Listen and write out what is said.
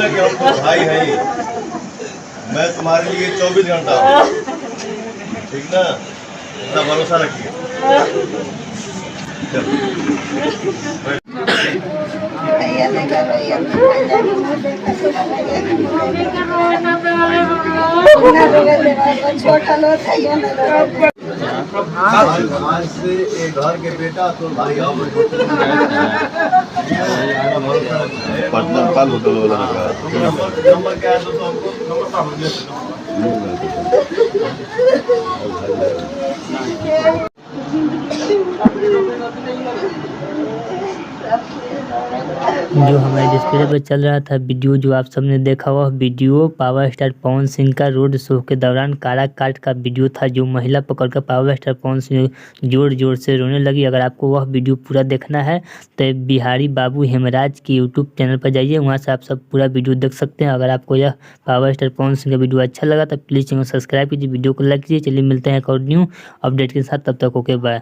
ना कि हम तो भाई है ही, मैं तुम्हारे लिए 24 घंटा हूँ, ठीक ना, इतना भरोसा रखिए। आज से एक घर के बेटा तो भाई पटना पाल होटल वाला नंबर क्या है तो हमको जो हमारे डिस्प्ले पर चल रहा था वीडियो, जो आप सबने देखा वह video power star Pawan Singh का रोड शो के दौरान काराकाट का वीडियो था, जो महिला पकड़कर पावर स्टार पवन सिंह जोर जोर से रोने लगी। अगर आपको वह वीडियो पूरा देखना है तो बिहारी बाबू हेमराज के यूट्यूब चैनल पर जाइए, वहाँ से आप सब पूरा वीडियो देख सकते हैं। अगर आपको यह पावर स्टार पवन सिंह का वीडियो अच्छा लगा तो प्लीज़ चैनल सब्सक्राइब कीजिए, वीडियो को लाइक कीजिए। चलिए मिलते हैं एक और न्यू अपडेट के साथ, तब तक ओके बाय।